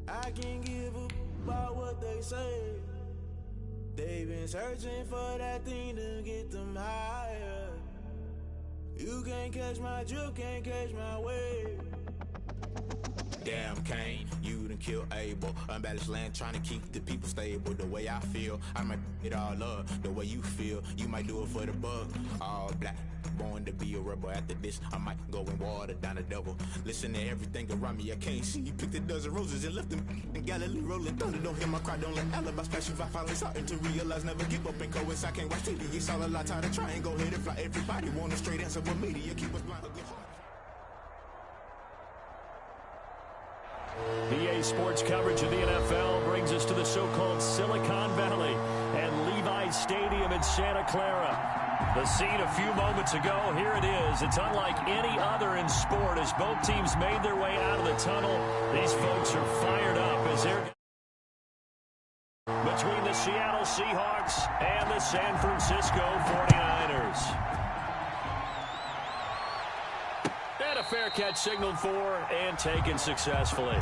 I can give a about what they say. They've been searching for that thing to get them higher. You can't catch my drift, can't catch my wave. Damn, Kane, you done killed Abel. Unbalanced land, trying to keep the people stable. The way I feel, I might it all up. The way you feel, you might do it for the bug. All black, born to be a rebel. After this, I might go and water down the double. Listen to everything around me, I can't see. Picked a dozen roses and left them in Galilee rolling thunder. Don't hear my cry, don't let alibis flash. If I finally starting to realize, never give up and coincide. I can't watch TV, it's all a lot. Tired of trying, go ahead and fly. Everybody want a straight answer, but media keep us blind. EA Sports coverage of the NFL brings us to the so-called Silicon Valley and Levi's Stadium in Santa Clara. The scene a few moments ago, here it is. It's unlike any other in sport as both teams made their way out of the tunnel. These folks are fired up as they're between the Seattle Seahawks and the San Francisco 49ers. And a fair catch signaled for and taken successfully.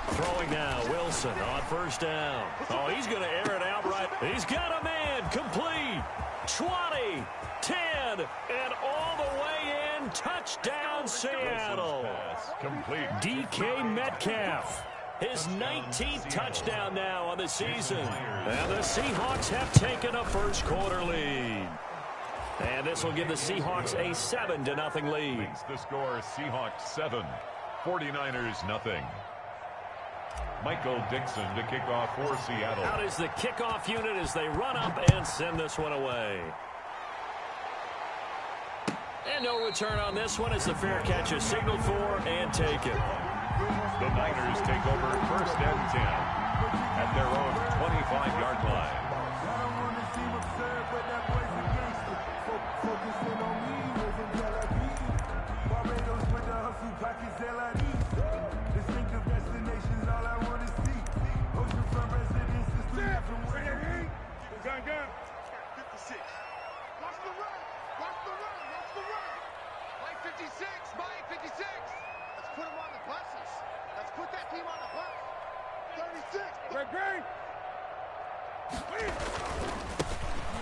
Throwing now, Wilson on first down. Oh, he's going to air it out right. He's got a man, complete. 20, 10, and all the way in. Touchdown, Seattle. Complete. DK Metcalf. His 19th touchdown now on the season. And the Seahawks have taken a first quarter lead. And this will give the Seahawks a 7-0 lead. The score, Seahawks 7, 49ers nothing. Michael Dixon to kick off for Seattle. Out is the kickoff unit as they run up and send this one away. And no return on this one as the fair catch is signaled for and taken. The Niners take over first and 10 at their own 25-yard line.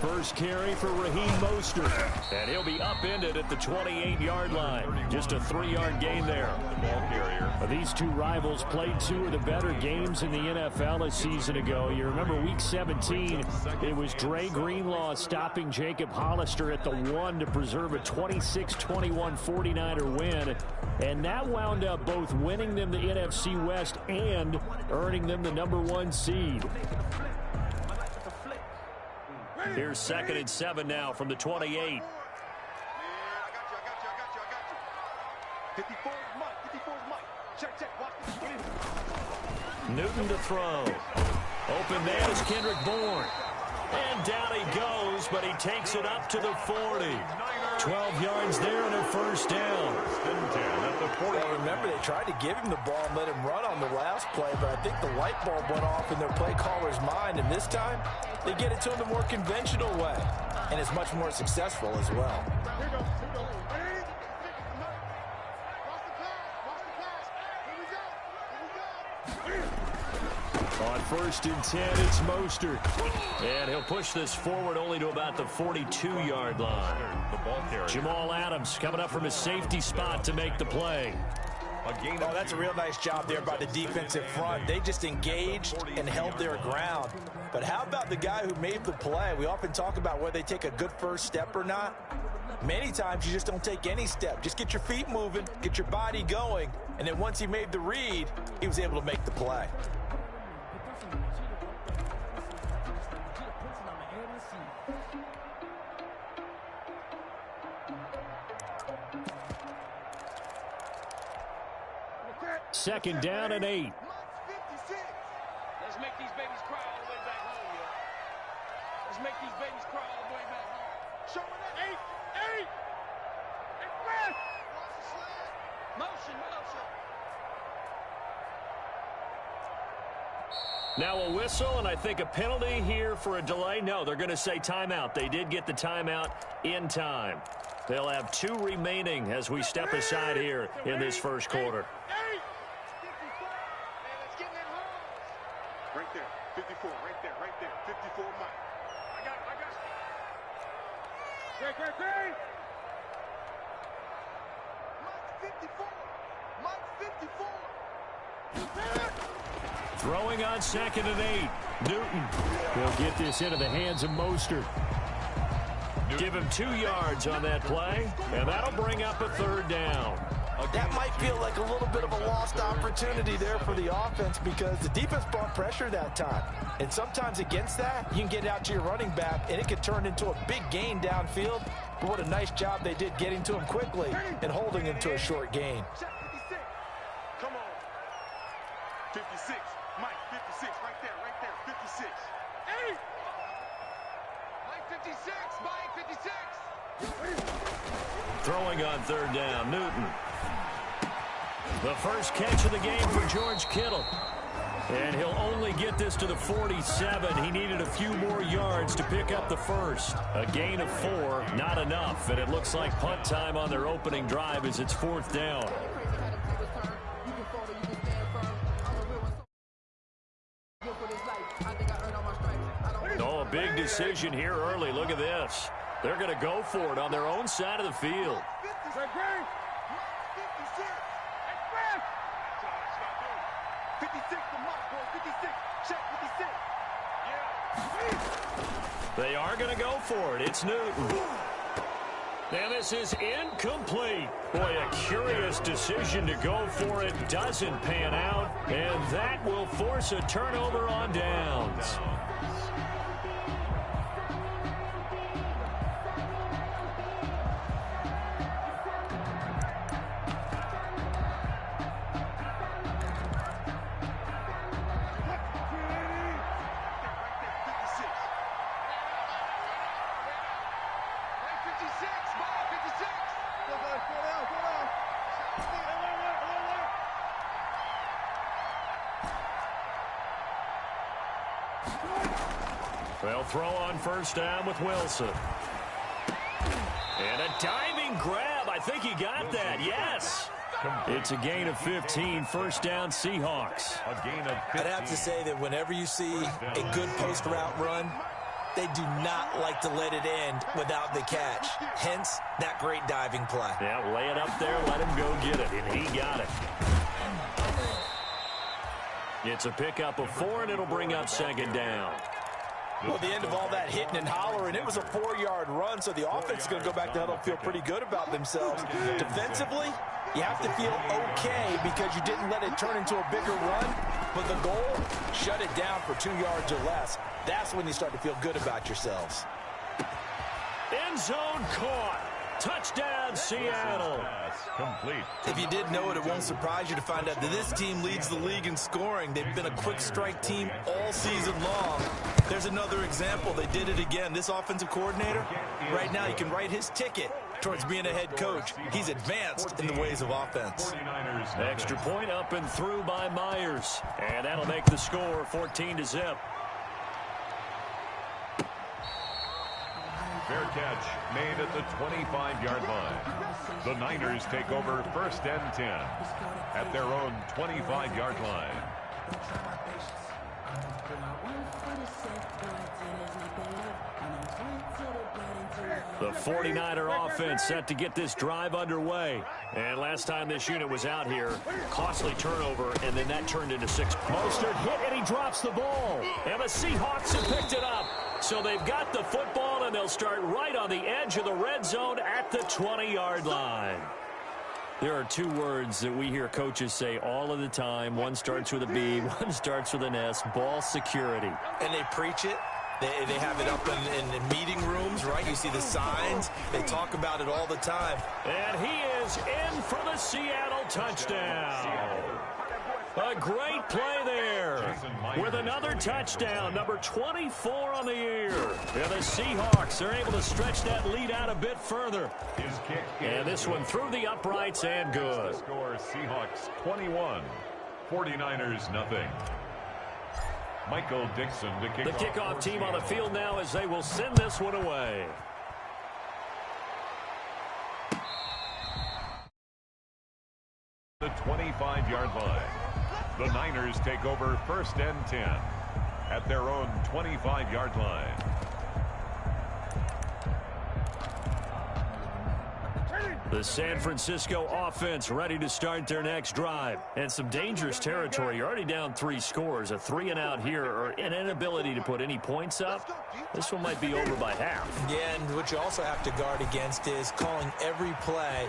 First carry for Raheem Mostert. And he'll be upended at the 28-yard line. Just a 3-yard gain there. The ball carrier. These two rivals played two of the better games in the NFL a season ago. You remember Week 17, it was Dre Greenlaw stopping Jacob Hollister at the 1 to preserve a 26-21 49er win. And that wound up both winning them the NFC West and earning them the #1 seed. Here's 2nd and 7 now from the 28. 54 is Mike. 54 is Mike. Check. Watch this. Newton to throw. Open man is Kendrick Bourne. And down he goes, but he takes it up to the 40. 12 yards there and a first down. Well, remember, they tried to give him the ball and let him run on the last play, but I think the light bulb went off in their play caller's mind, and this time they get it to him the more conventional way, and it's much more successful as well. On 1st and 10, it's Mostert. And he'll push this forward only to about the 42-yard line. The ball carrier. Jamal Adams coming up from his safety spot to make the play. Oh, that's a real nice job there by the defensive front. They just engaged and held their ground. But how about the guy who made the play? We often talk about whether they take a good first step or not. Many times you just don't take any step. Just get your feet moving, get your body going, and then once he made the read, he was able to make the play. Second down and 8. Let's make these babies cry all the way back home, yo. Let's make these babies cry all the way back home. Show me that. Eight. Express. Motion. Now a whistle, and I think a penalty here for a delay. No, they're going to say timeout. They did get the timeout in time. They'll have 2 remaining as we step aside here in this first quarter. Right there, 54, right there, 54, Mike. I got it. Great. Mike 54. Throwing on 2nd and 8. Newton will get this into the hands of Mostert. Give him 2 yards on that play, and that'll bring up a 3rd down. That might feel like a little bit of a lost opportunity there for the offense because the defense brought pressure that time. And sometimes against that, you can get out to your running back, and it could turn into a big gain downfield. But what a nice job they did getting to him quickly and holding him to a short gain. Come on. 56. Mike, 56. Right there. 56. Hey! Mike, 56. Mike, 56. Throwing on 3rd down, Newton. The first catch of the game for George Kittle. And he'll only get this to the 47. He needed a few more yards to pick up the first. A gain of 4, not enough. And it looks like punt time on their opening drive as it's 4th down. Oh, a big decision here early. Look at this. They're going to go for it on their own side of the field. 56 to Mike, boy. 56. Check 56. They are going to go for it. It's Newton. And this is incomplete. Boy, a curious decision to go for it. Doesn't pan out. And that will force a turnover on downs. They'll throw on 1st down with Wilson. And a diving grab. I think he got that. Yes. It's a gain of 15. 1st down, Seahawks. A gain of 15. I'd have to say that whenever you see a good post route run, they do not like to let it end without the catch. Hence, that great diving play. Yeah, lay it up there, let him go get it, and he got it. It's a pickup of 4, and it'll bring up 2nd down. Well, the end of all that hitting and hollering, it was a 4-yard run, so the offense is going to go back to huddle and feel pretty good about themselves. Defensively, you have to feel okay because you didn't let it turn into a bigger run, but the goal, shut it down for 2 yards or less. That's when you start to feel good about yourselves. End zone caught. Touchdown, Seattle. Complete. If you did know it, it won't surprise you to find out that this team leads the league in scoring. They've been a quick strike team all season long. There's another example. They did it again. This offensive coordinator, right now, you can write his ticket towards being a head coach. He's advanced in the ways of offense. Extra point up and through by Myers. And that'll make the score 14-0. Fair catch made at the 25-yard line. The Niners take over 1st and 10 at their own 25-yard line. The 49er offense set to get this drive underway. And last time this unit was out here, costly turnover, and then that turned into 6. Mostert hit, and he drops the ball. And the Seahawks have picked it up. So they've got the football, and they'll start right on the edge of the red zone at the 20-yard line. There are 2 words that we hear coaches say all of the time. One starts with a B, one starts with an S, ball security. And they preach it. They have it up in meeting rooms, right? You see the signs. They talk about it all the time. And he is in for the Seattle touchdown. A great play there. with another touchdown, number 24 on the year. Yeah, the Seahawks are able to stretch that lead out a bit further. And this one through the uprights and good. Score Seahawks 21, 49ers nothing. Michael Dixon to kick the kickoff team on the field now as they will send this one away. The 25-yard line. The Niners take over 1st and 10 at their own 25-yard line. The San Francisco offense ready to start their next drive. And some dangerous territory. You're already down 3 scores. A 3-and-out here or an inability to put any points up. This one might be over by half. Yeah, and what you also have to guard against is calling every play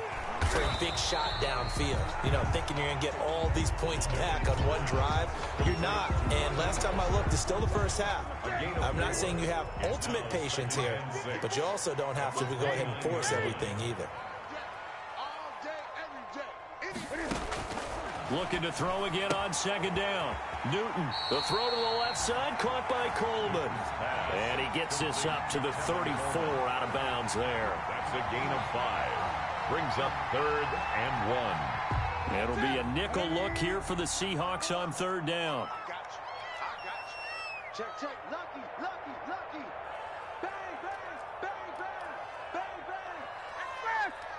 for a big shot downfield. You know, thinking you're going to get all these points back on one drive. You're not. And last time I looked, it's still the first half. I'm not saying you have ultimate patience here, but you also don't have to go ahead and force everything either. Looking to throw again on 2nd down. Newton, the throw to the left side, caught by Coleman. And he gets this up to the 34 out of bounds there. That's a gain of 5. Brings up 3rd and 1. It'll be a nickel look here for the Seahawks on 3rd down. I got you. Check, check. Lucky, lucky, lucky. Bang, bang, bang, bang, bang, bang.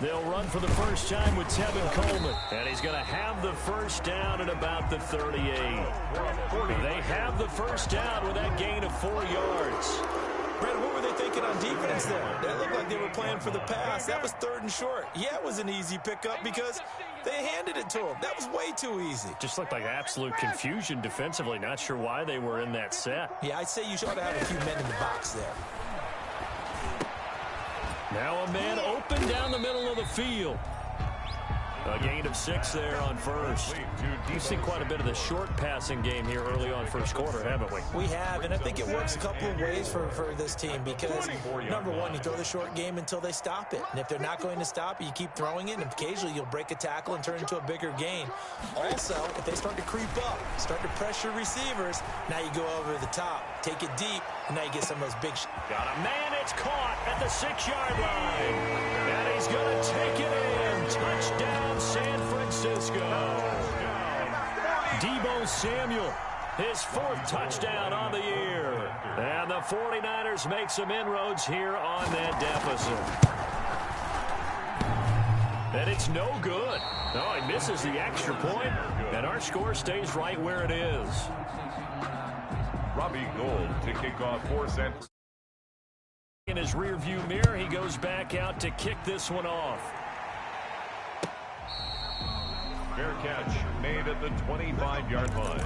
They'll run for the first time with Tevin Coleman. And he's going to have the first down at about the 38. They have the first down with that gain of 4 yards. Brandon, what were they thinking on defense there? That looked like they were playing for the pass. That was 3rd and short. Yeah, it was an easy pickup because they handed it to him. That was way too easy. Just looked like absolute confusion defensively. Not sure why they were in that set. Yeah, I'd say you should have a few men in the box there. Now a man open down the middle of the field. A gain of 6 there on first. We've seen quite a bit of the short passing game here early on first quarter, haven't we? We have, and I think it works a couple of ways for this team because, number one, you throw the short game until they stop it. And if they're not going to stop it, you keep throwing it, and occasionally you'll break a tackle and turn it into a bigger gain. Also, if they start to creep up, start to pressure receivers, now you go over the top, take it deep, and now you get some of those big Got a man, it's caught at the 6-yard line. And he's going to take it in. Touchdown, San Francisco. Deebo Samuel, his 4th touchdown on the year. And the 49ers make some inroads here on that deficit. And it's no good. No, he misses the extra point, and our score stays right where it is. Robbie Gould to kick off for San Francisco. In his rearview mirror, he goes back out to kick this one off. Fair catch made at the 25-yard line.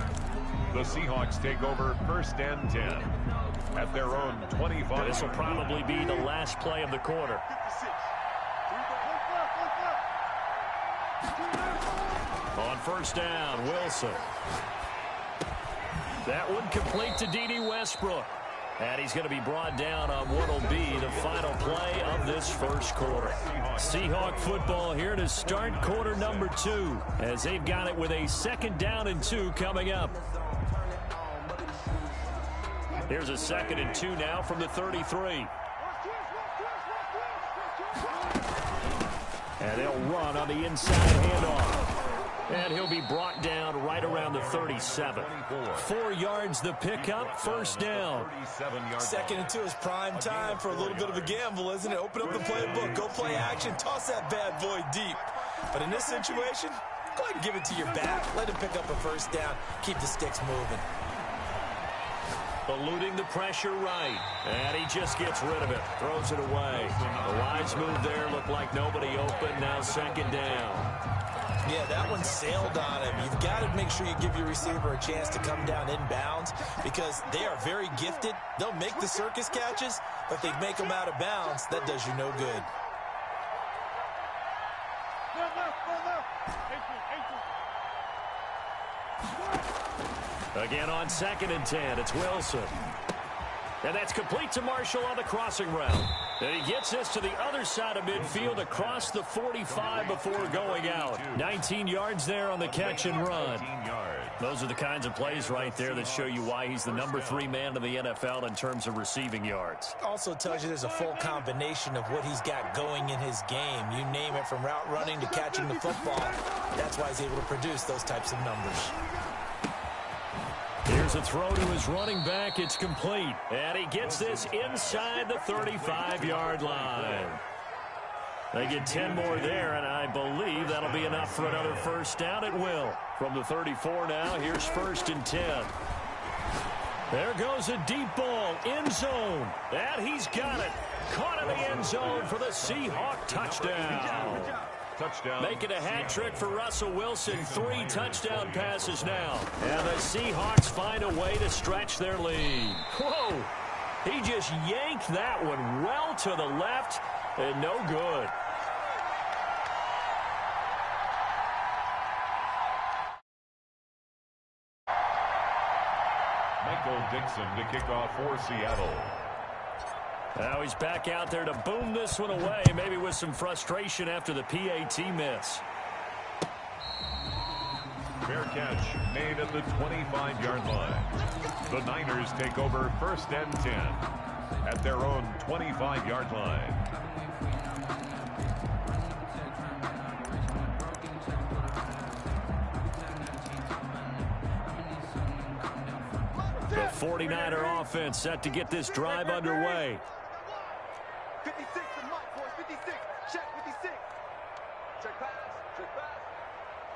The Seahawks take over 1st and 10 at their own 25. This will probably be the last play of the quarter. On 1st down, Wilson. That one complete to D.D. Westbrook. And he's going to be brought down on what will be the final play of this first quarter. Seahawk football here to start quarter number 2 as they've got it with a 2nd down and 2 coming up. Here's a 2nd and 2 now from the 33. And they'll run on the inside handoff. And he'll be brought down right around the 37. 4 yards the pickup, 1st down. 2nd and 2 is prime time for a little bit of a gamble, isn't it? Open up the playbook, go play action, toss that bad boy deep. But in this situation, go ahead and give it to your back. Let him pick up a 1st down, keep the sticks moving. Eluding the pressure right. And he just gets rid of it. Throws it away. The wise move there. Looked like nobody open. Now 2nd down. Yeah, that one sailed on him. You've got to make sure you give your receiver a chance to come down inbounds because they are very gifted. They'll make the circus catches, but if they make them out of bounds, that does you no good. Again on 2nd and 10, it's Wilson. And that's complete to Marshall on the crossing route. And he gets this to the other side of midfield across the 45 before going out. 19 yards there on the catch and run. Those are the kinds of plays right there that show you why he's the number 3 man in the NFL in terms of receiving yards. Also tells you there's a full combination of what he's got going in his game. You name it, from route running to catching the football. That's why he's able to produce those types of numbers. Here's a throw to his running back. It's complete. And he gets this inside the 35-yard line. They get 10 more there, and I believe that'll be enough for another first down. It will. From the 34 now, here's 1st and 10. There goes a deep ball, end zone. And he's got it. Caught in the end zone for the Seahawk touchdown. Making a hat trick for Russell Wilson. 3 touchdown passes now. And the Seahawks find a way to stretch their lead. Whoa! He just yanked that one well to the left and no good. Michael Dixon to kick off for Seattle. Now he's back out there to boom this one away, maybe with some frustration after the PAT miss. Fair catch made at the 25-yard line. The Niners take over 1st and 10 at their own 25-yard line. The 49er offense set to get this drive underway. 56 to Mike, boys. 56. Check 56. Check pass. Check pass.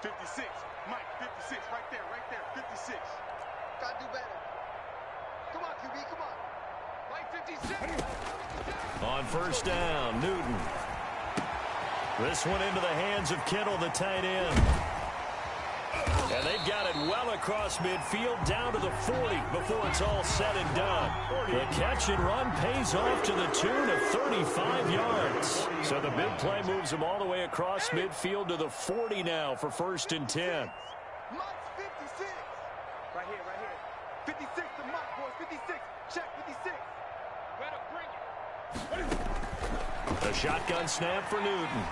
56. Mike, 56. Right there. Right there. 56. Gotta do better. Come on, QB. Come on. Mike, 56. On 1st down, Newton. This one into the hands of Kittle, the tight end. And they've got it well across midfield down to the 40 before it's all said and done. The catch and run pays off to the tune of 35 yards. So the big play moves them all the way across midfield to the 40 now for 1st and 10. Mike's 56. Right here, right here. 56 to Mike, boys. 56. Check 56. Better bring it. The shotgun snap for Newton.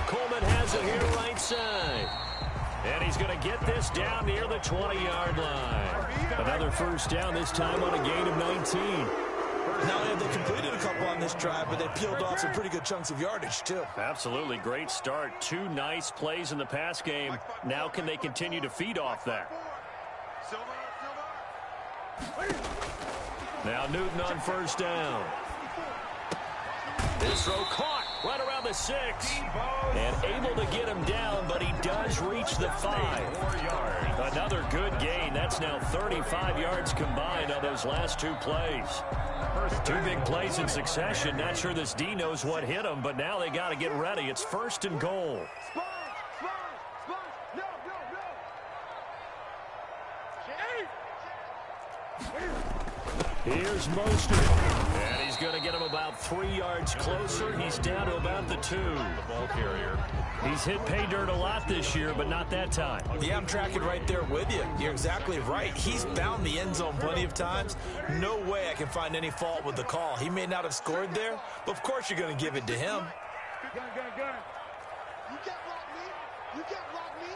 Coleman has it here right side. And he's going to get this down near the 20-yard line. Another first down, this time on a gain of 19. Not only have they completed a couple on this drive, but they peeled off some pretty good chunks of yardage, too. Absolutely. Great start. 2 nice plays in the pass game. Now can they continue to feed off that? Now Newton on 1st down. This throw caught right around the 6. And able to get him down, but he does reach the 5. Another good gain. That's now 35 yards combined on those last 2 plays. 2 big plays in succession. Not sure this D knows what hit him, but now they got to get ready. It's 1st and goal. Here's Mostert. And he's going to get him about 3 yards closer. He's down to about the 2. The ball carrier. He's hit pay dirt a lot this year, but not that time. Yeah, I'm tracking right there with you. You're exactly right. He's found the end zone plenty of times. No way I can find any fault with the call. He may not have scored there, but of course you're going to give it to him. Gun. You can't block me. You can't block me.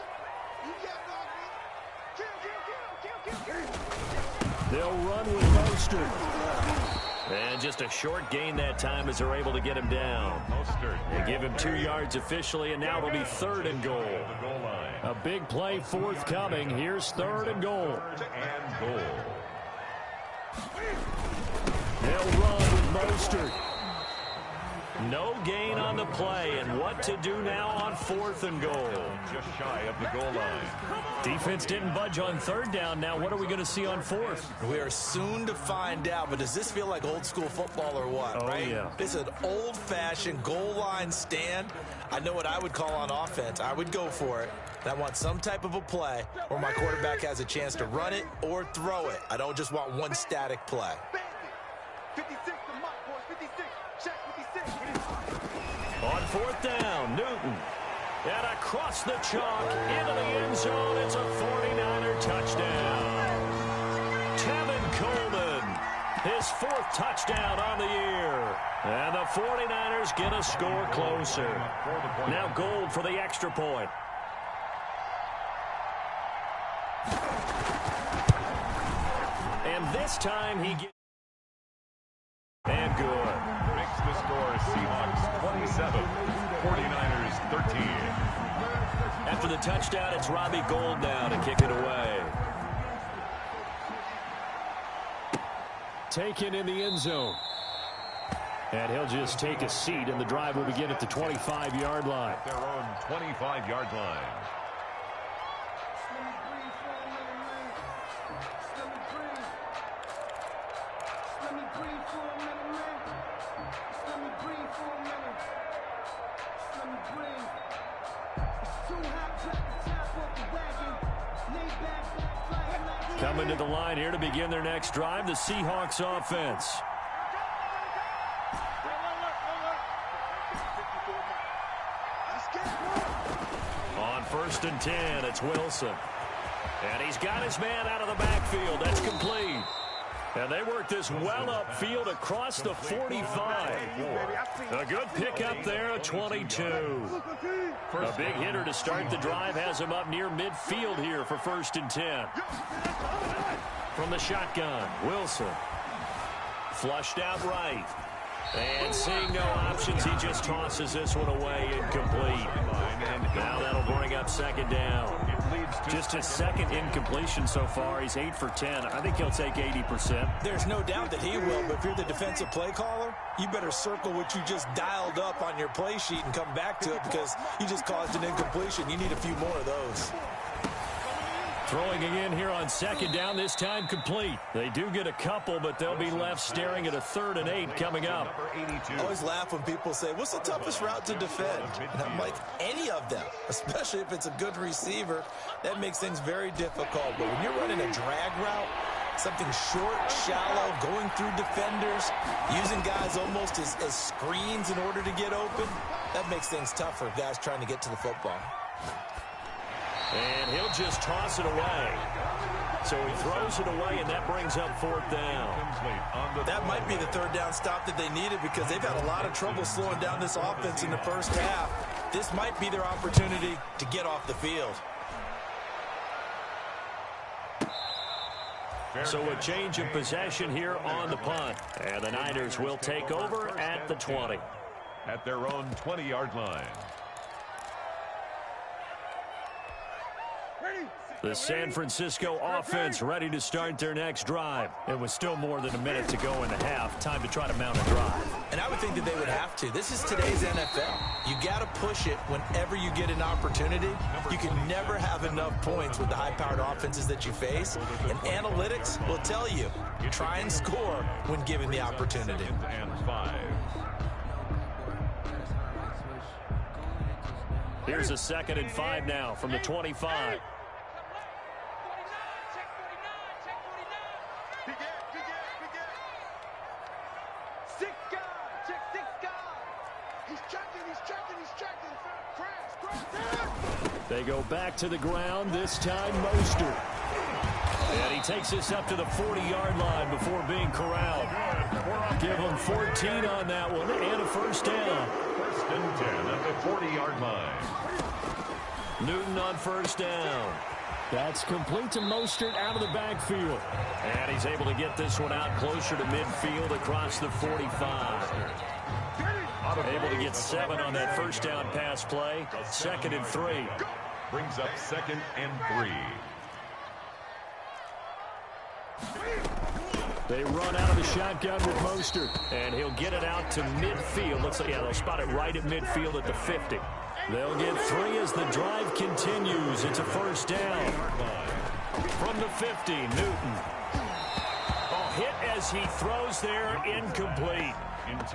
You can't block me. Kill. They'll run with Mostert. And just a short gain that time as they're able to get him down. They give him 2 yards officially, and now it'll be 3rd and goal. A big play forthcoming. Here's 3rd and goal. They'll run with Mostert. No gain on the play, and what to do now on 4th and goal. Just shy of the goal line. Defense didn't budge on 3rd down. Now what are we going to see on 4th? We are soon to find out, but does this feel like old school football or what, right? Yeah. This is an old-fashioned goal line stand. I know what I would call on offense. I would go for it. And I want some type of a play where my quarterback has a chance to run it or throw it. I don't just want one static play. 56 to Mike, boys. 56. Check 56. On 4th down, Newton. And across the chalk into the end zone. It's a 49er touchdown. Tevin Coleman His 4th touchdown on the year. And the 49ers get a score closer. Now Gold for the extra point. And this time he gets... And good. Makes the score Seahawks 27, 49ers 13. After the touchdown, it's Robbie Gould now to kick it away. Taken in the end zone. And he'll just take a seat, and the drive will begin at the 25-yard line. Their own 25-yard line. Coming to the line here to begin their next drive, the Seahawks offense. On 1st and 10, it's Wilson. And he's got his man out of the backfield. That's complete. And they work this well upfield across the 45. A good pickup there at 22. A big hitter to start the drive has him up near midfield here for 1st and 10. From the shotgun, Wilson. Flushed out right. And seeing no options, he just tosses this one away incomplete. Now that'll bring up 2nd down. Just his 2nd incompletion so far. He's 8 for 10. I think he'll take 80%. There's no doubt that he will, but if you're the defensive play caller, you better circle what you just dialed up on your play sheet and come back to it because you just caused an incompletion. You need a few more of those. Throwing again here on 2nd down, this time complete. They do get a couple, but they'll be left staring at a 3rd and 8 coming up. I always laugh when people say, what's the toughest route to defend? And I'm like, any of them, especially if it's a good receiver. That makes things very difficult. But when you're running a drag route, something short, shallow, going through defenders, using guys almost as screens in order to get open, that makes things tough for guys trying to get to the football. And he'll just toss it away. So he throws it away, and that brings up 4th down. That might be the 3rd down stop that they needed because they've had a lot of trouble slowing down this offense in the first half. This might be their opportunity to get off the field. So a change of possession here on the punt. And the Niners will take over at the 20. At their own 20-yard line. The San Francisco offense ready to start their next drive. It was still more than a minute to go in the half. Time to try to mount a drive. And I would think that they would have to. This is today's NFL. You got to push it whenever you get an opportunity. You can never have enough points with the high-powered offenses that you face. And analytics will tell you, try and score when given the opportunity. And 5. Here's a 2nd and 5 now from the 25. They go back to the ground, this time Mostert. And he takes this up to the 40-yard line before being corralled. Give him 14 on that one and a 1st down. 1st and 10 at the 40-yard line. Newton on 1st down. That's complete to Mostert out of the backfield. And he's able to get this one out closer to midfield across the 45. Able to get 7 on that 1st down pass play. 2nd and 3. Brings up 2nd and 3. They run out of the shotgun with Mostert. And he'll get it out to midfield. Looks like, yeah, they'll spot it right at midfield at the 50. They'll get 3 as the drive continues. It's a 1st down. From the 50, Newton. A hit as he throws there, incomplete.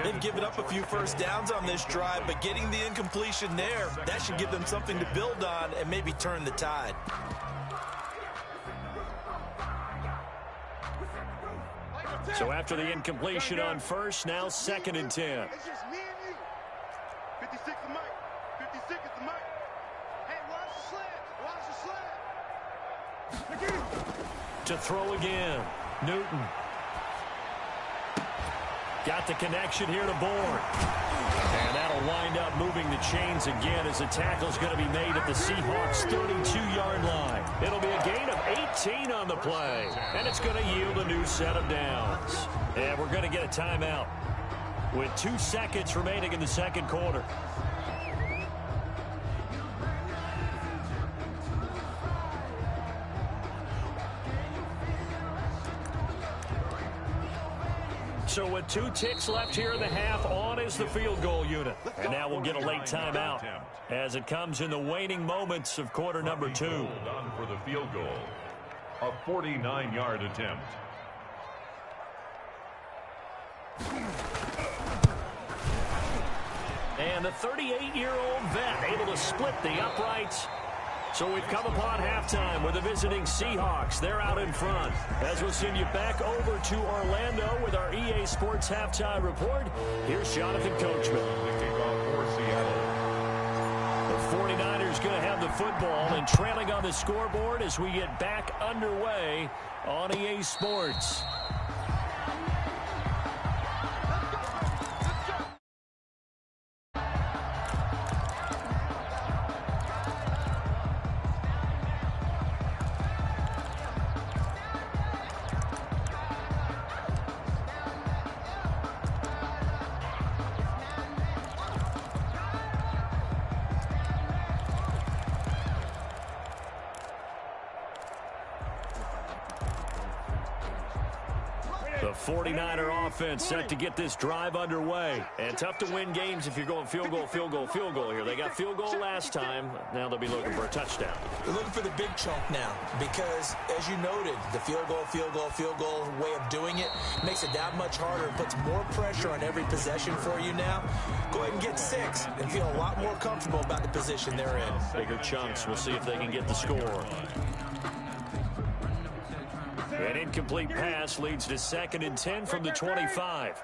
They've given up a few 1st downs on this drive, but getting the incompletion there, that should give them something to build on and maybe turn the tide. So after the incompletion on 1st, now 2nd and 10. It's just me and you. 56 is Mike. 56 is the Mike. Hey, watch the sled. Watch the sled. To throw again, Newton. Got the connection here to Bourne. And that'll wind up moving the chains again as the tackle's going to be made at the Seahawks' 32-yard line. It'll be a gain of 18 on the play, and it's going to yield a new set of downs. And we're going to get a timeout with 2 seconds remaining in the second quarter. So with 2 ticks left here in the half, on is the field goal unit. And now we'll get a late timeout as it comes in the waning moments of quarter number 2. On for the field goal. A 49-yard attempt. And the 38-year-old vet able to split the uprights. So we've come upon halftime with the visiting Seahawks. They're out in front. As we'll send you back over to Orlando with our EA Sports Halftime Report, here's Jonathan Coachman. The kickoff for Seattle. The 49ers going to have the football and trailing on the scoreboard as we get back underway on EA Sports. The 49er offense set to get this drive underway. And tough to win games if you're going field goal, field goal, field goal here. They got field goal last time. Now they'll be looking for a touchdown. They're looking for the big chunk now because, as you noted, the field goal way of doing it makes it that much harder and puts more pressure on every possession for you now. Go ahead and get 6 and feel a lot more comfortable about the position they're in. Bigger chunks. We'll see if they can get the score. An incomplete pass leads to 2nd and 10 from the 25.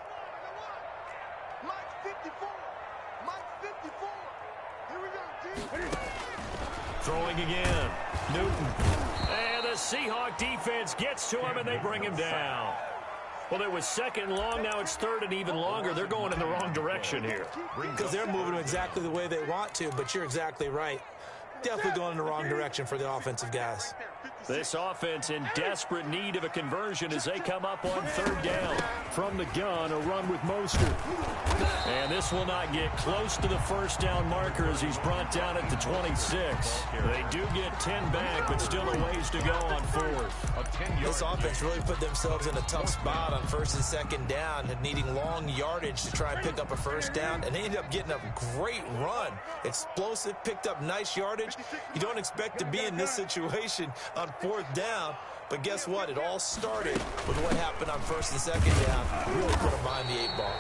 Throwing again. Newton. And the Seahawk defense gets to him, and they bring him down. Well, it was 2nd and long. Now it's 3rd and even longer. They're going in the wrong direction here. Because they're moving them exactly the way they want to, but you're exactly right. Definitely going in the wrong direction for the offensive guys. This offense in desperate need of a conversion as they come up on 3rd down. From the gun, a run with Mostert. And this will not get close to the 1st down marker as he's brought down at the 26. They do get 10 back, but still a ways to go on 4th. This offense really put themselves in a tough spot on 1st and 2nd down and needing long yardage to try and pick up a 1st down. And they ended up getting a great run. Explosive, picked up nice yardage. You don't expect to be in this situation on 4th down, but guess what? It all started with what happened on 1st and 2nd down. Really put them behind the 8 ball.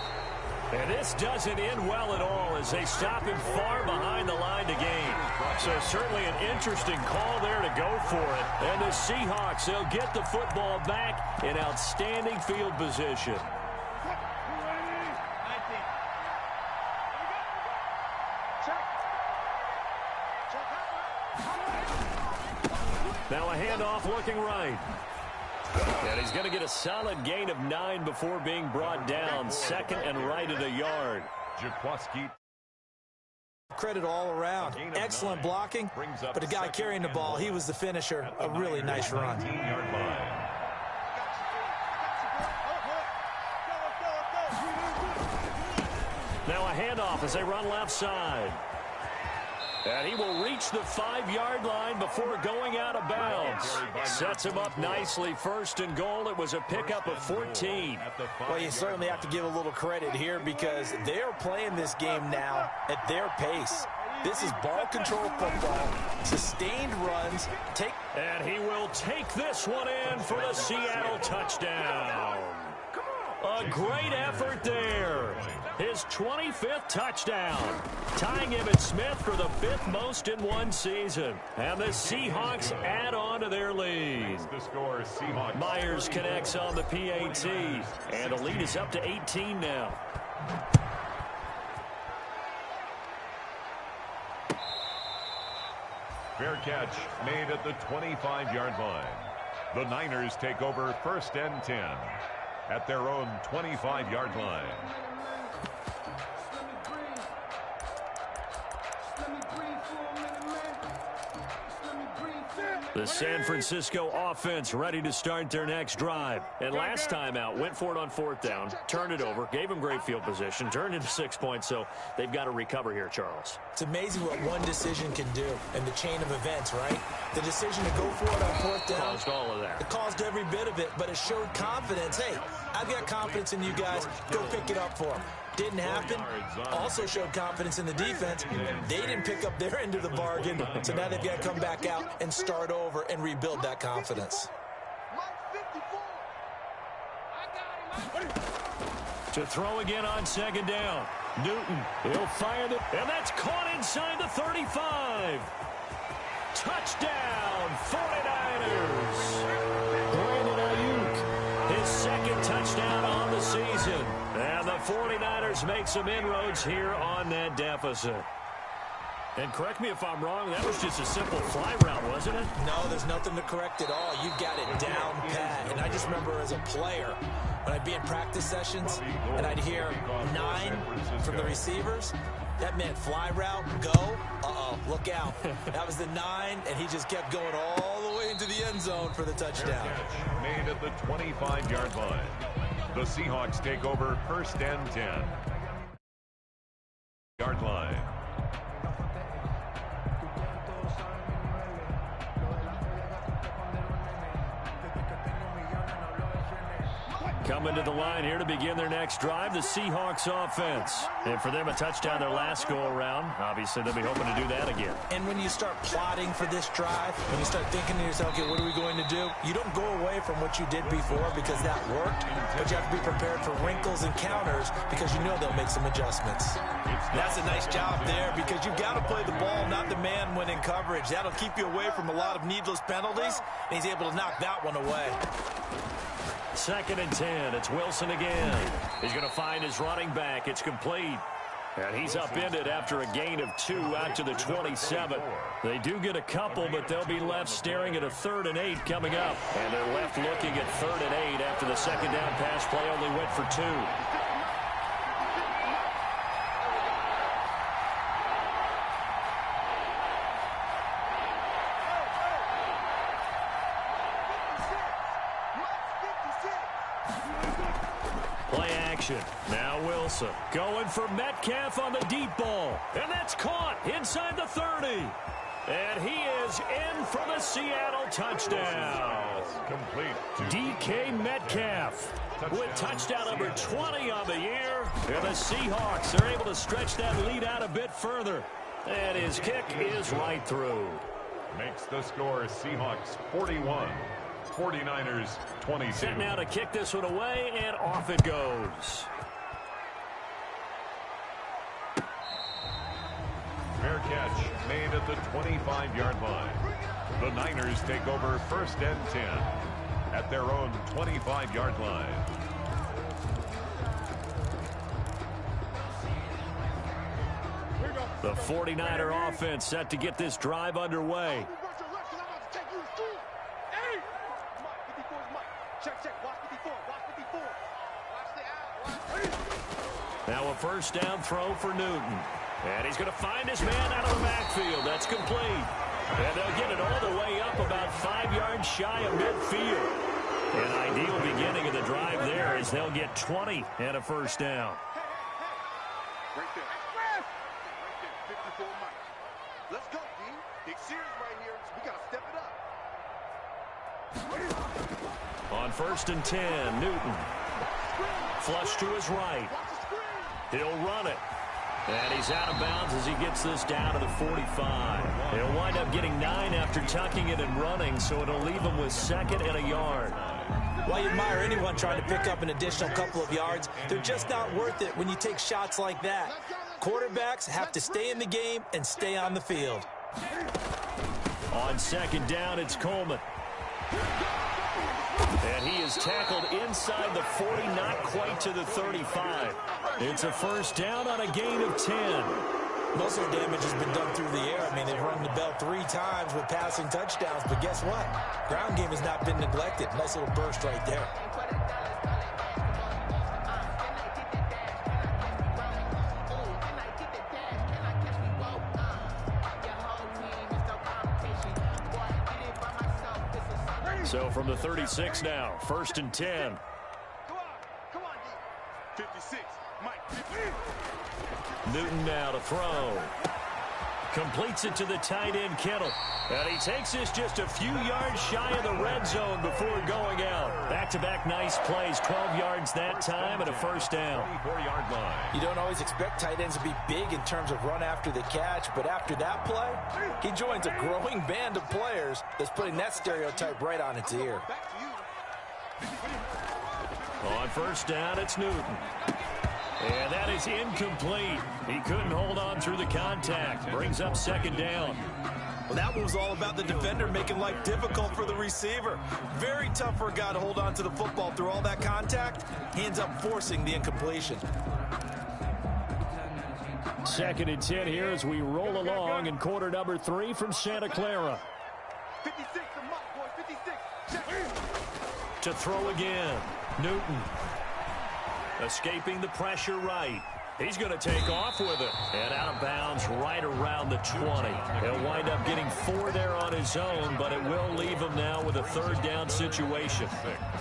And this doesn't end well at all as they stop him far behind the line to gain. So certainly an interesting call there to go for it. And the Seahawks, they'll get the football back in outstanding field position. Now a handoff looking right. And he's going to get a solid gain of 9 before being brought down. 2nd and right at a yard. Jaquaski. Credit all around. Excellent blocking, but the guy carrying the ball, he was the finisher. A really nice run. Now a handoff as they run left side. And he will reach the 5-yard line before going out of bounds. Sets him up nicely. 1st and goal. It was a pickup of 14. Well, you certainly have to give a little credit here because they're playing this game now at their pace. This is ball control football, sustained runs. And he will take this one in for the Seattle touchdown. A great effort there. His 25th touchdown, tying Emmitt Smith for the 5th most in one season. And the Seahawks add on to their lead. Myers connects on the PAT, and the lead is up to 18 now. Fair catch made at the 25-yard line. The Niners take over 1st and 10. at their own 25-yard line. The San Francisco offense ready to start their next drive. And last time out, went for it on 4th down, turned it over, gave them great field position, turned into 6 points, so they've got to recover here, Charles. It's amazing what one decision can do in the chain of events, right? The decision to go for it on 4th down. Caused all of that. It caused every bit of it, but it showed confidence. Hey, I've got confidence in you guys. Go pick it up for them. Didn't happen. Also showed confidence in the defense. They didn't pick up their end of the bargain, so now they've got to come back out and start over and rebuild that confidence. To throw again on 2nd down. Newton, he'll fire it, and that's caught inside the 35. Touchdown, 49ers. Brandon Ayuk, his 2nd touchdown on the season. And the 49ers make some inroads here on that deficit. And correct me if I'm wrong, that was just a simple fly route, wasn't it? No, there's nothing to correct at all. You got it down pat. And I just remember as a player, when I'd be in practice sessions and I'd hear 9 from the receivers, that meant fly route, go, uh-oh, look out. That was the 9, and he just kept going all the way into the end zone for the touchdown. Made at the 25-yard line. The Seahawks take over 1st and 10. Yard line. Coming to the line here to begin their next drive, the Seahawks offense. And for them, a touchdown their last go-around. Obviously, they'll be hoping to do that again. And when you start plotting for this drive, when you start thinking to yourself, okay, what are we going to do? You don't go away from what you did before because that worked, but you have to be prepared for wrinkles and counters because you know they'll make some adjustments. That's a nice job there because you've got to play the ball, not the man when in coverage. That'll keep you away from a lot of needless penalties, and he's able to knock that one away. 2nd and 10. It's Wilson again. He's going to find his running back. It's complete. And he's upended after a gain of 2 out to the 27. They do get a couple, but they'll be left staring at a 3rd and 8 coming up. And they're left looking at 3rd and 8 after the 2nd down pass play only went for 2. Now Wilson going for Metcalf on the deep ball. And that's caught inside the 30. And he is in for the Seattle touchdown. Complete. DK Metcalf with touchdown number 20 on the year. And the Seahawks are able to stretch that lead out a bit further. And his kick is right through. Makes the score Seahawks 41. 49ers 22. Set now to kick this one away, and off it goes. Fair catch made at the 25-yard line. The Niners take over 1st and 10 at their own 25-yard line. The 49er offense set to get this drive underway. Now a 1st down throw for Newton. And he's going to find his man out of the backfield. That's complete. And they'll get it all the way up about 5 yards shy of midfield. An ideal beginning of the drive there as they'll get 20 and a 1st down. Right there. Right there. 54 miles. Let's go, D. Big series right here. We got to step it up. On 1st and 10, Newton. Flush to his right. He'll run it. And he's out of bounds as he gets this down to the 45. He'll wind up getting 9 after tucking it and running, so it'll leave him with 2nd and a yard. Well, you admire anyone trying to pick up an additional couple of yards. They're just not worth it when you take shots like that. Quarterbacks have to stay in the game and stay on the field. On 2nd down, it's Coleman. And he is tackled inside the 40, not quite to the 35. It's a 1st down on a gain of 10. Most of the damage has been done through the air. I mean, they've rung the bell 3 times with passing touchdowns, but guess what? Ground game has not been neglected. Nice little burst right there. So from the 36 now, 1st and 10. Come on, D. 56, Mike. Newton now to throw. Completes it to the tight end, Kittle. And he takes this just a few yards shy of the red zone before going out. Back-to-back nice plays, 12 yards that time and a first down. 24-yard line. You don't always expect tight ends to be big in terms of run after the catch, but after that play, he joins a growing band of players that's putting that stereotype right on its ear. On first down, it's Newton. And that is incomplete. He couldn't hold on through the contact. Brings up 2nd down. Well, that one was all about the defender making life difficult for the receiver. Very tough for a guy to hold on to the football through all that contact. He ends up forcing the incompletion. 2nd and 10 here as we roll along in quarter number 3 from Santa Clara. 56, the Mike, boys, 56. To throw again, Newton. Escaping the pressure right. He's going to take off with it. And out of bounds right around the 20. He'll wind up getting 4 there on his own, but it will leave him now with a 3rd down situation.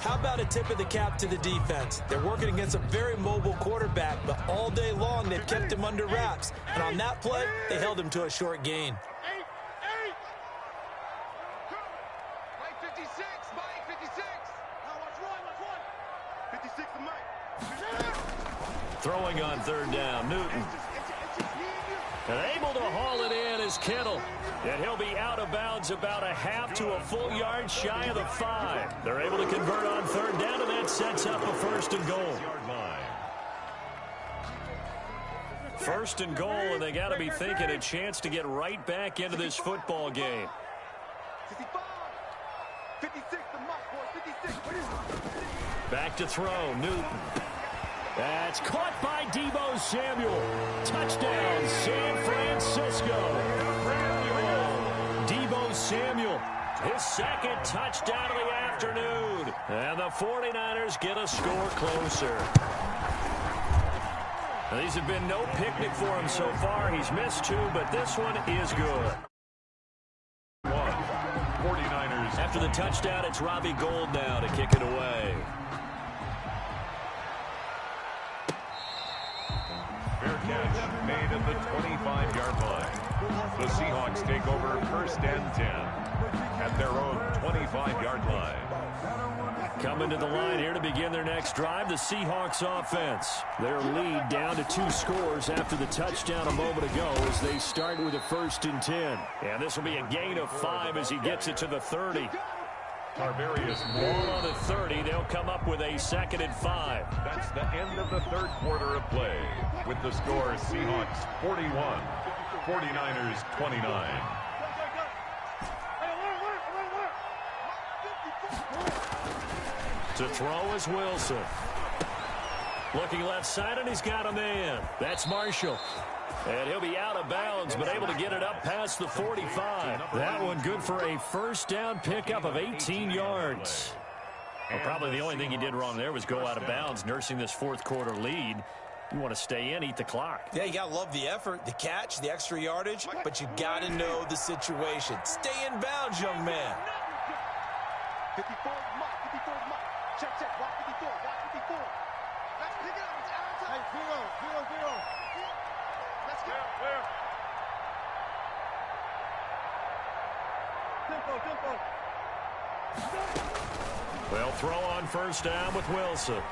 How about a tip of the cap to the defense? They're working against a very mobile quarterback, but all day long they've kept him under wraps. And on that play, they held him to a short gain. Mike 56, Mike 56. Now watch one. 56 the Mike. Throwing on 3rd down, Newton. And able to haul it in is Kittle. And he'll be out of bounds about a half to a full yard shy of the 5. They're able to convert on 3rd down, and that sets up a 1st and goal. 1st and goal, and they got to be thinking a chance to get right back into this football game. 55, 56 the Mike, boys, 56. Back to throw, Newton. That's caught by Deebo Samuel. Touchdown, San Francisco. Deebo Samuel, his 2nd touchdown of the afternoon. And the 49ers get a score closer. Now, these have been no picnic for him so far. He's missed 2, but this one is good. 49ers. After the touchdown, it's Robbie Gould now to kick it away. Fair catch made at the 25-yard line. The Seahawks take over 1st and 10 at their own 25-yard line. Coming to the line here to begin their next drive, the Seahawks offense. Their lead down to 2 scores after the touchdown a moment ago as they start with a 1st and 10. And this will be a gain of 5 as he gets it to the 30. Tarvarius Ball on the 30. They'll come up with a 2nd and 5. That's the end of the 3rd quarter of play. With the score, Seahawks 41, 49ers 29. To throw is Wilson. Looking left side, and he's got a man. That's Marshall. And he'll be out of bounds, but able to get it up past the 45. That one good for a 1st down pickup of 18 yards. Well, probably the only thing he did wrong there was go out of bounds, nursing this 4th quarter lead. You want to stay in, eat the clock. Yeah, you got to love the effort, the catch, the extra yardage, but you got to know the situation. Stay in bounds, young man. 54 Mike, 54 Mike. Check, watch 54, watch 54. Let's pick it up, it's outside. Hey, 0. Let's go. Clear. Tempo. Well, throw on 1st down with Wilson.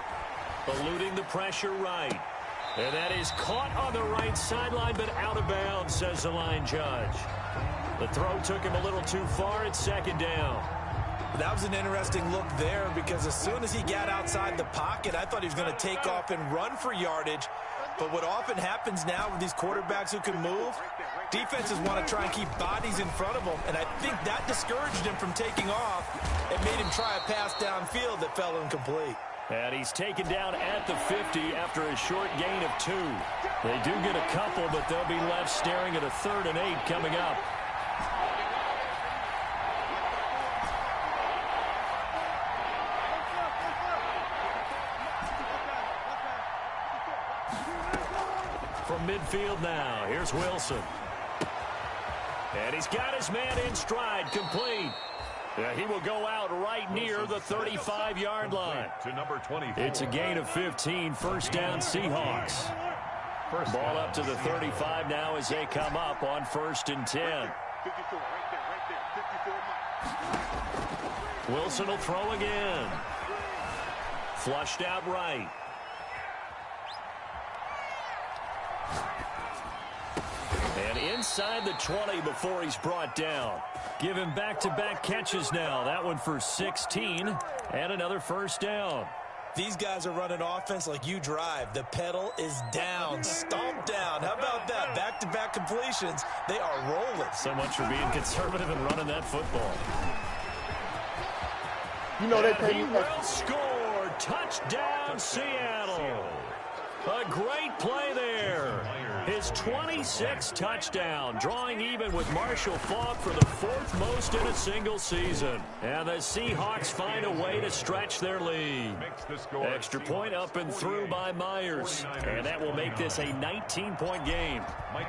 Eluding the pressure right. And that is caught on the right sideline, but out of bounds, says the line judge. The throw took him a little too far. It's 2nd down. That was an interesting look there because as soon as he got outside the pocket, I thought he was going to take off and run for yardage. But what often happens now with these quarterbacks who can move, defenses want to try and keep bodies in front of them, and I think that discouraged him from taking off and made him try a pass downfield that fell incomplete. And he's taken down at the 50 after a short gain of 2. They do get a couple, but they'll be left staring at a 3rd and 8 coming up. From midfield now, here's Wilson. And he's got his man in stride, complete. Yeah, he will go out right near the 35-yard line. To number 24. It's a gain of 15, first down Seahawks. Ball up to the 35 now as they come up on 1st and 10. 54, right there, 54, Mike. Wilson will throw again. Flushed out right. And inside the 20 before he's brought down. Give him back-to-back catches now. That one for 16 and another first down. These guys are running offense like you drive. The pedal is down, stomp down. How about that? Back-to-back completions. They are rolling. So much for being conservative and running that football. You know they pay He you. will score. Touchdown, Seattle. A great play there. His 26th touchdown, drawing even with Marshall Faulk for the 4th most in a single season. And the Seahawks find a way to stretch their lead. Extra point up and through by Myers. And that will make this a 19-point game.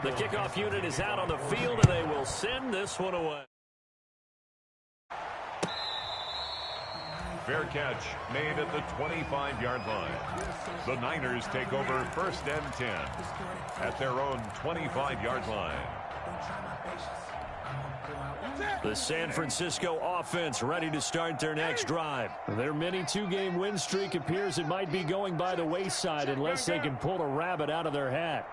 The kickoff unit is out on the field, and they will send this one away. Fair catch made at the 25-yard line. The Niners take over 1st and 10 at their own 25-yard line. The San Francisco offense ready to start their next drive. Their mini 2-game win streak appears it might be going by the wayside unless they can pull a rabbit out of their hat.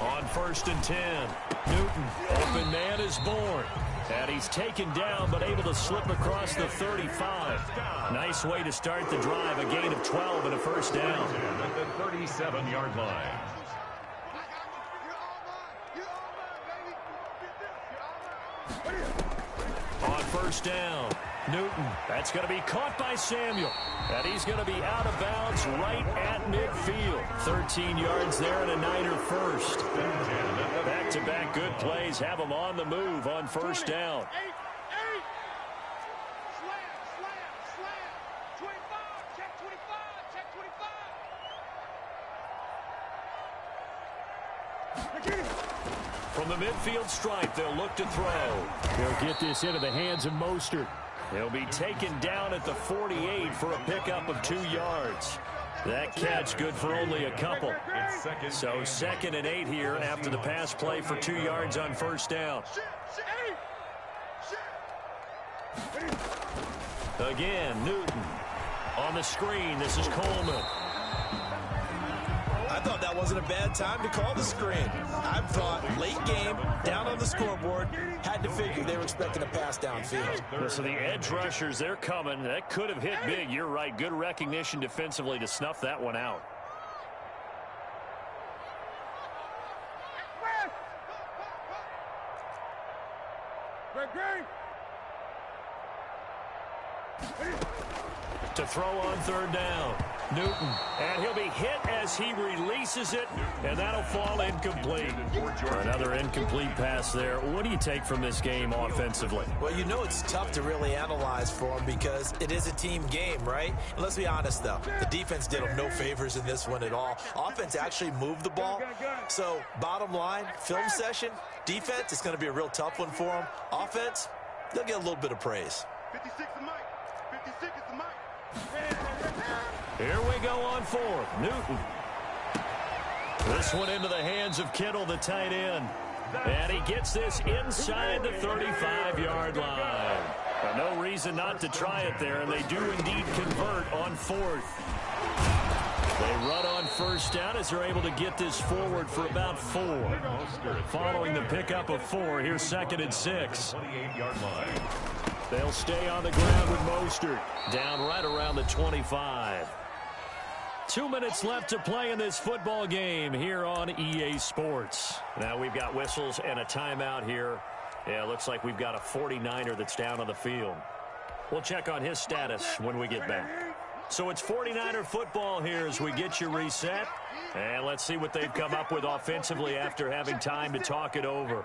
On 1st and 10, Newton, open man is born. And he's taken down but able to slip across the 35. Nice way to start the drive, a gain of 12 and a first down. At the 37-yard line. On 1st down, Newton. That's going to be caught by Samuel. And he's going to be out of bounds right at midfield. 13 yards there and a Niner first. Back-to-back good plays have them on the move on 1st down. From the midfield stripe, they'll look to throw. They'll get this into the hands of Mostert. He'll be taken down at the 48 for a pickup of 2 yards. That catch good for only a couple. So 2nd and 8 here after the pass play for 2 yards on 1st down. Again, Newton. On the screen, this is Coleman. I thought that wasn't a bad time to call the screen. I thought late game, down on the scoreboard, had to figure they were expecting a pass downfield. So the edge rushers, they're coming. That could have hit big. You're right. Good recognition defensively to snuff that one out. To throw on 3rd down, Newton. And he'll be hit as he releases it, and that'll fall incomplete. Another incomplete pass there. What do you take from this game offensively? Well, you know it's tough to really analyze for them because it is a team game, right? And let's be honest, though. The defense did them no favors in this one at all. Offense actually moved the ball. So, bottom line, film session, defense, it's going to be a real tough one for them. Offense, they'll get a little bit of praise. 56 is Mike. 56 is the Mike. Here we go on 4th. Newton. This one into the hands of Kittle, the tight end. And he gets this inside the 35-yard line. No reason not to try it there, and they do indeed convert on 4th. They run on 1st down as they're able to get this forward for about 4. Following the pickup of 4, here's 2nd and 6. 28-yard line. They'll stay on the ground with Mostert. Down right around the 25. 2 minutes left to play in this football game here on EA Sports. Now we've got whistles and a timeout here. Yeah, it looks like we've got a 49er that's down on the field. We'll check on his status when we get back. So it's 49er football here as we get you reset. And let's see what they've come up with offensively after having time to talk it over.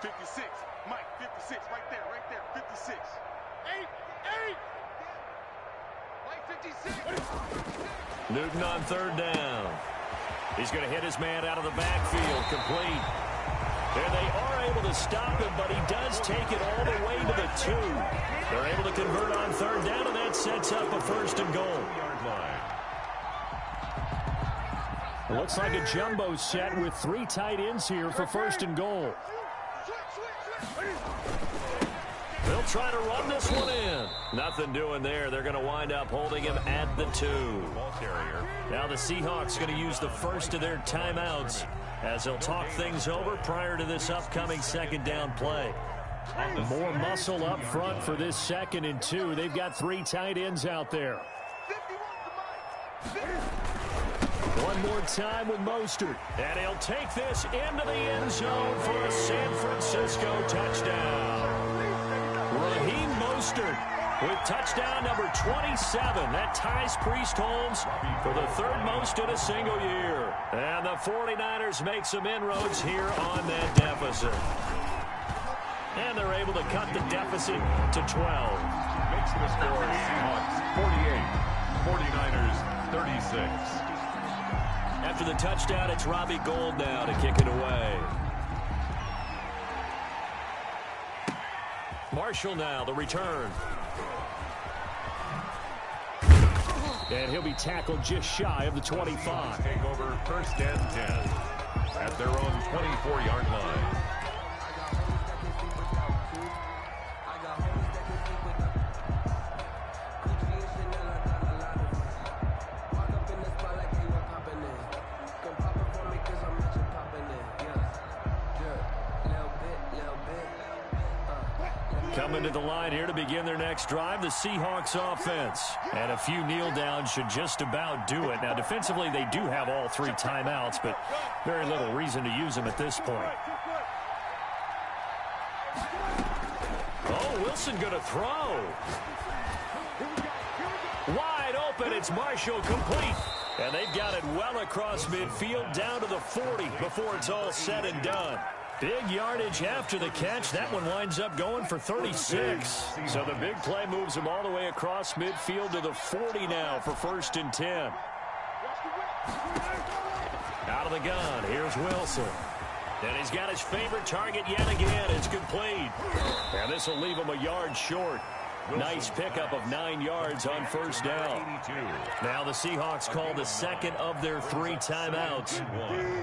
56, Mike, 56, right there, 56. Newton on third down. He's going to hit his man out of the backfield, complete. And they are able to stop him, but he does take it all the way to the 2. They're able to convert on third down, and that sets up a first and goal. It looks like a jumbo set with 3 tight ends here for first and goal. They'll try to run this one in. Nothing doing there. They're going to wind up holding him at the 2. Now the Seahawks going to use the first of their timeouts as they'll talk things over prior to this upcoming second down play. More muscle up front for this 2nd and 2. They've got 3 tight ends out there. One more time with Mostert. And he'll take this into the end zone for a San Francisco touchdown. Raheem Mostert with touchdown number 27. That ties Priest Holmes for the 3rd most in a single year. And the 49ers make some inroads here on that deficit. And they're able to cut the deficit to 12. Makes the score Seahawks 48, 49ers 36. After the touchdown, it's Robbie Gould now to kick it away. Marshall now, the return. And he'll be tackled just shy of the 25. Take over first and 10 at their own 24-yard line. Coming to the line here to begin their next drive, the Seahawks offense. And a few kneel downs should just about do it. Now, defensively, they do have all 3 timeouts, but very little reason to use them at this point. Oh, Wilson going to throw. Wide open, it's Marshall, complete. And they've got it well across midfield down to the 40 before it's all said and done. Big yardage after the catch. That one winds up going for 36. So the big play moves him all the way across midfield to the 40 now for first and 10. Out of the gun, here's Wilson. And he's got his favorite target yet again. It's complete. And this will leave him a yard short. Nice pickup of 9 yards on first down. Now the Seahawks call the 2nd of their 3 timeouts.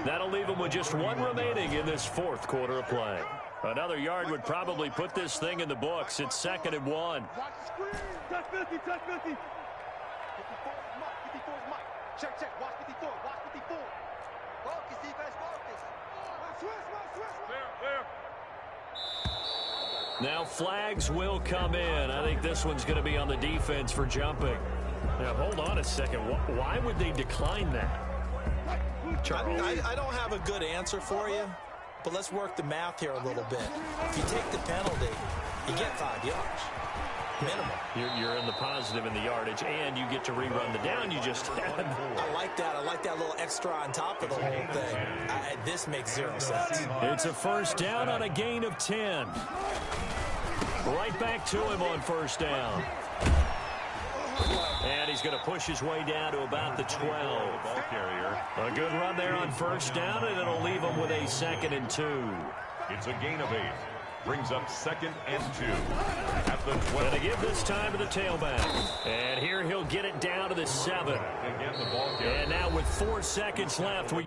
That'll leave them with just 1 remaining in this 4th quarter of play. Another yard would probably put this thing in the books. It's 2nd and 1. Touch 50, touch 50. 54 is Mike, 54 is Mike. Check, check, watch 54, watch 54. Focus, defense, focus. Clear. Now flags will come in. I think this one's going to be on the defense for jumping. Now, hold on a second. Why would they decline that? Charles? I don't have a good answer for you, but let's work the math here a little bit. If you take the penalty, you get 5 yards. Minimum. You're in the positive in the yardage, and you get to rerun the down you just had. I like that. I like that little extra on top of the whole thing. This makes 0 sense. It's a first down on a gain of 10. Right back to him on first down. And he's going to push his way down to about the 12. Ball carrier. A good run there on first down, and it'll leave him with a 2nd and 2. It's a gain of 8. Brings up 2nd and 2 at the 12. Going to give this time to the tailback. And here he'll get it down to the 7. Again, the ball carrier. And now with 4 seconds left, we...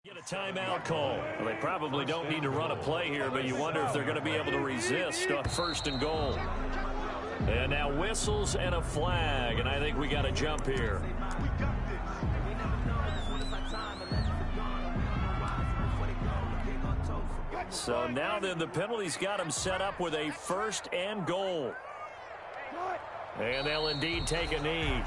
Get a timeout call. Well, they probably don't need to run a play here, but you wonder if they're going to be able to resist on first and goal. And now whistles and a flag, and I think we got a jump here. So now then, the penalty's got him set up with a 1st and goal. And they'll indeed take a knee.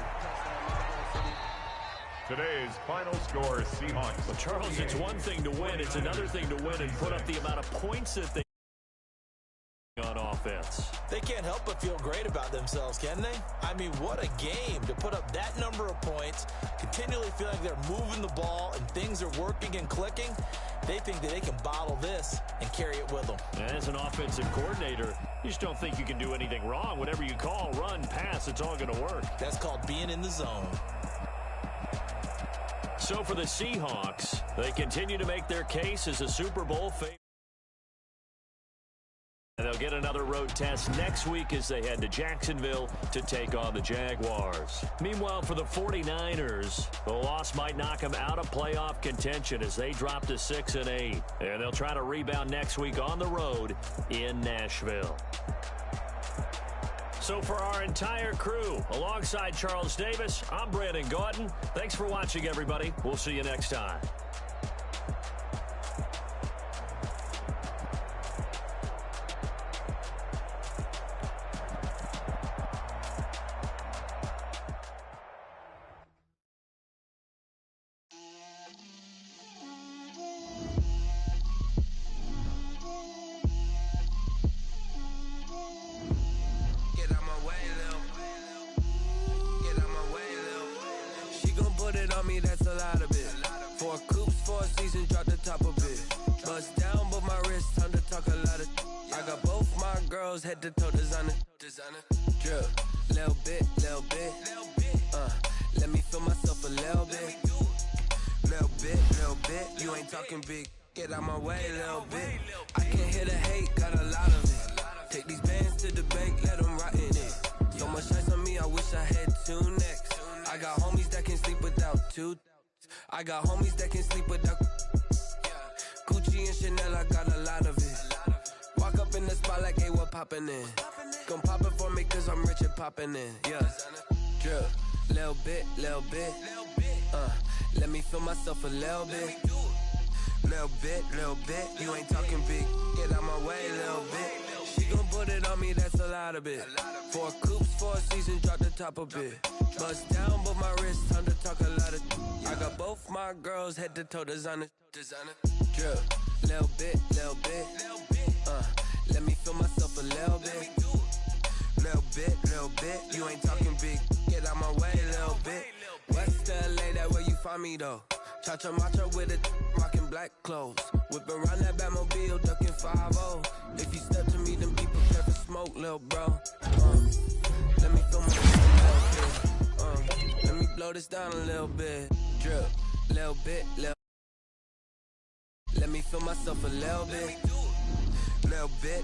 Today's final score, Seahawks. Well, Charles, it's one thing to win. It's another thing to win and put up the amount of points that they on offense. They can't help but feel great about themselves, can they? I mean, what a game to put up that number of points, continually feel like they're moving the ball and things are working and clicking. They think that they can bottle this and carry it with them. And as an offensive coordinator, you just don't think you can do anything wrong. Whatever you call, run, pass, it's all going to work. That's called being in the zone. So for the Seahawks, they continue to make their case as a Super Bowl favorite. And they'll get another road test next week as they head to Jacksonville to take on the Jaguars. Meanwhile, for the 49ers, the loss might knock them out of playoff contention as they drop to 6-8. And they'll try to rebound next week on the road in Nashville. So for our entire crew, alongside Charles Davis, I'm Brandon Gordon. Thanks for watching, everybody. We'll see you next time. Head to toe designer, drip, little bit, let me feel myself a little bit, you ain't talking big, get out my way, little bit, I can hear the hate, got a lot of it, take these bands to the bank, let them rot in it, so much ice on me, I wish I had 2 necks, I got homies that can sleep without 2, I got homies that can sleep without, Gucci and Chanel, I got a lot of it. Walk up in the spot like, hey, what poppin' in? Gon' pop it for me cause I'm rich and poppin' in, yeah. Drip, little bit, let me feel myself a little bit. Little bit, you ain't talking big, get out my way, little bit. She gon' put it on me, that's a lot of it. 4 coops, 4 seasons, drop the top a bit. Bust down, but my wrist, time to talk a lot of. I got both my girls, head to toe designer. Drip, little bit, let me feel myself a little bit. Little bit, you ain't talking big, get out my way, little bit. West LA, that where you find me though. Cha-cha matcha with it, rocking black clothes. Whip around that Batmobile, ducking 5-0. If you step to me, then be prepared for smoke, little bro. Let me feel myself a little bit. Let me blow this down a little bit. Drip, little bit, let me feel myself a little bit. Little bit,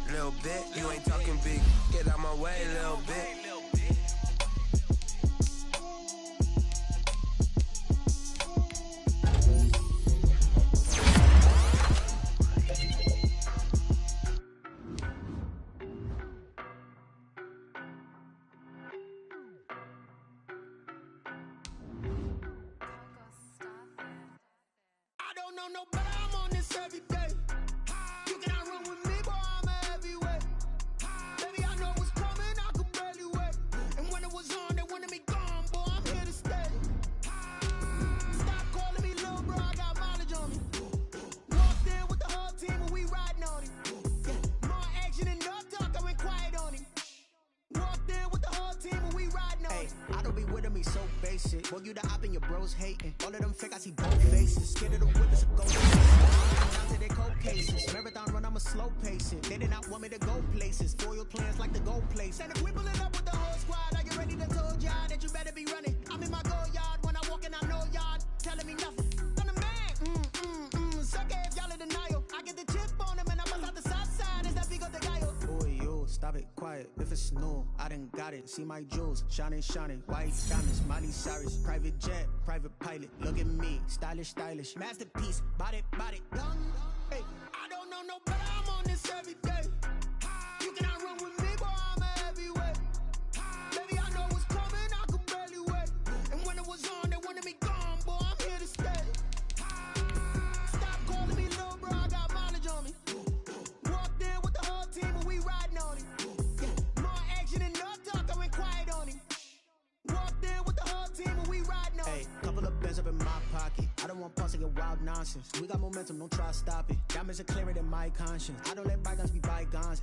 you ain't talking big, get out my way, little bit. I don't know no better, I'm on this every day. You cannot run with me, boy, I'm a heavyweight. Baby, I know what's coming, I could barely wait. And when it was on, they wanted me gone, boy, I'm here to stay. Stop calling me little bro, I got mileage on me. Walked in with the whole team and we riding on it. Yeah, more action and no talk, I went quiet on him. Walked in with the whole team and we riding on it. I don't be with me so basic. Boy, you the op and your bros hating. All of them fake, I see both faces. Scared of the whip, it's a ghost. Down to their cold cases. Marathon run, I'm a slow pace it. They did not want me to go places. Foil plans like the gold place. And if we pulling up with the whole squad, are you ready to told y'all that you better be running? I'm in my go yard, when I walk in, I know y'all telling me nothing. I'm the man, suck it if y'all in denial. I get the chip on him and I bust out the south side, is that big of the guy? Boy, you, stop it, quiet. If it's new, I done got it. See my jewels, shining, white diamonds, Miley Cyrus, private jet, private pilot. Look at me, stylish, masterpiece, body, young. Hey, I don't know no better, I'm on this every day. You cannot run with me, boy, I'm a heavyweight. Baby, I know what's coming, I could barely wait. And when it was on, they wanted me gone, boy, I'm here to stay. Stop calling me little bro, I got mileage on me. Hey, couple of bands up in my pocket. I don't want pulse to get wild nonsense. We got momentum, don't try to stop it. Diamonds are clearer than my conscience. I don't let bygones be bygones.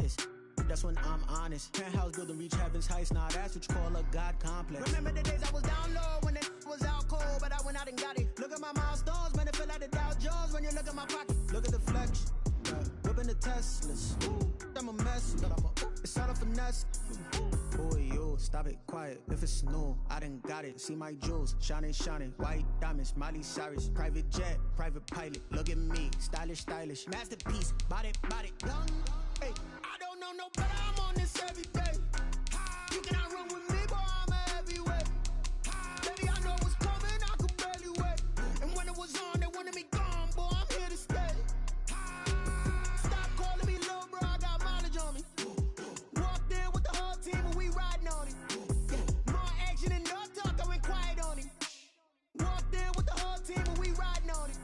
That's when I'm honest. Penthouse building reach heaven's heights. Nah, that's what you call a God complex. Remember the days I was down low when it was out cold, but I went out and got it. Look at my milestones, man, it feel like the Dow Jones when you look at my pocket. Look at the flex, whipping the Teslas. I'm a mess, but it's all a finesse. Boy, yo, stop it, quiet. If it's new, I done got it. See my jewels, shining, shining. White diamonds, Miley Cyrus. Private jet, private pilot. Look at me, stylish, stylish. Masterpiece, body, young. Hey, I don't know no better. I'm on this every day. You cannot run with me, boy. I'm a heavyweight. Baby, I know what's coming. I could barely wait. And when it was on, they wanted me gone, boy. I'm here to stay. Stop calling me little bro. I got mileage on me. Walked in with the whole team and we riding on it. Yeah. More action and no talk. I went quiet on it. Walked in with the whole team and we riding on it.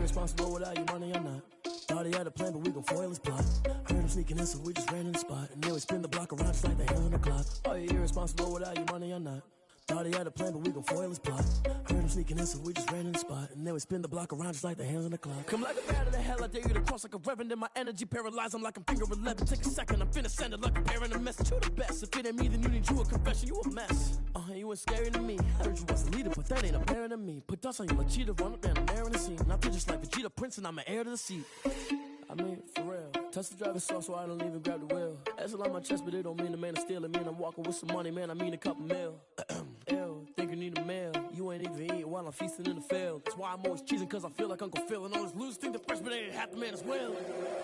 Responsible without your money or not. Thought he had a plan, but we gon' foil his plot. Heard him sneaking in, so we just ran in the spot. And then we spin the block around just like the hell on the clock. Are you irresponsible without your money or not? Thought he had a plan, but we gon' foil his plot. Heard him sneaking in, so we just ran in the spot. And then we spin the block around just like the hands on the clock. Come like a bat of the hell, I dare you to cross like a reverend. In my energy paralyzed, I'm like I'm finger 11. Take a second, I'm finna send it like a bear in a message. You the best, if it ain't me, then you need you a confession. You a mess, you ain't scary to me. Heard you was a leader, but that ain't apparent to me. Put dust on you like cheetah, run up and I'm there in the scene. And I feel just like Vegeta Prince and I'm an heir to the seat. I mean, for real. Touch the driver's soft so I don't even grab the wheel. That's on my chest, but it don't mean the man is stealing. Man, I'm walking with some money, man, I mean a couple mil. Ew, think you need a meal. You ain't even eating while I'm feasting in the field. That's why I'm always cheesing, cause I feel like Uncle Phil. And all those losers think the freshman ain't half the man as well.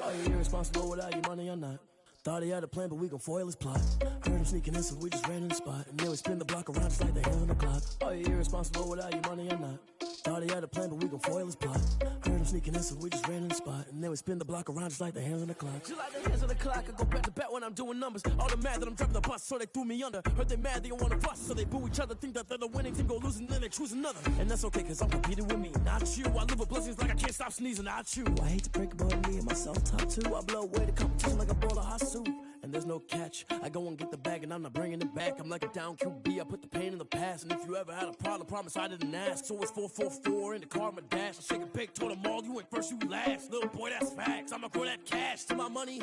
Are you irresponsible without your money or not? Thought he had a plan, but we gon' foil his plot. Heard him sneaking in, so we just ran in the spot. And then we spin the block around just like the hell on the clock. Are you irresponsible without your money or not? Thought he had a plan, but we gon' foil his plot. Heard him sneaking in, so we just ran in the spot. And then we spin the block around just like the hands on the clock. Just like the hands on the clock, I go back to back when I'm doing numbers. All the mad that I'm driving the bus, so they threw me under. Heard they mad, they don't wanna fuss, so they boo each other. Think that they're the winning team, go losing, then they choose another. And that's okay, cause I'm competing with me, not you. I live with blessings like I can't stop sneezing, not you. I hate to break about me and myself top two. I blow away the competition like a bowl of hot soup. And there's no catch, I go and get the bag and I'm not bringing it back. I'm like a down QB, I put the pain in the past. And if you ever had a problem, promise I didn't ask. So it's 444 in the car, my dash. I shake a big, told them all, you went first, you last. Little boy, that's facts, I'ma grow that cash to my money. You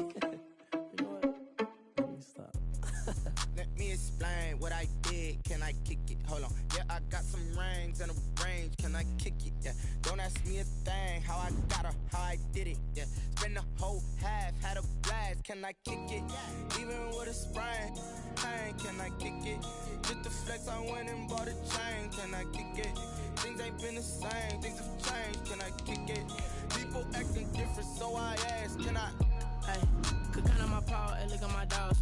know what? Let me stop. Let me explain what I did, can I kick it? Hold on, yeah, I got some rings and a range, can I kick it? Yeah, don't ask me a thing, how I got her, how I did it. Yeah, spend the whole half, had a blast, can I kick it? Even with a sprain, pain, can I kick it? Just the flex, I went and bought a chain, can I kick it? Things ain't been the same, things have changed, can I kick it? People acting different, so I ask, can I? Hey, could count on my power and look at my dogs.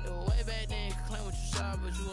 Way back then, you could claim what you saw, but you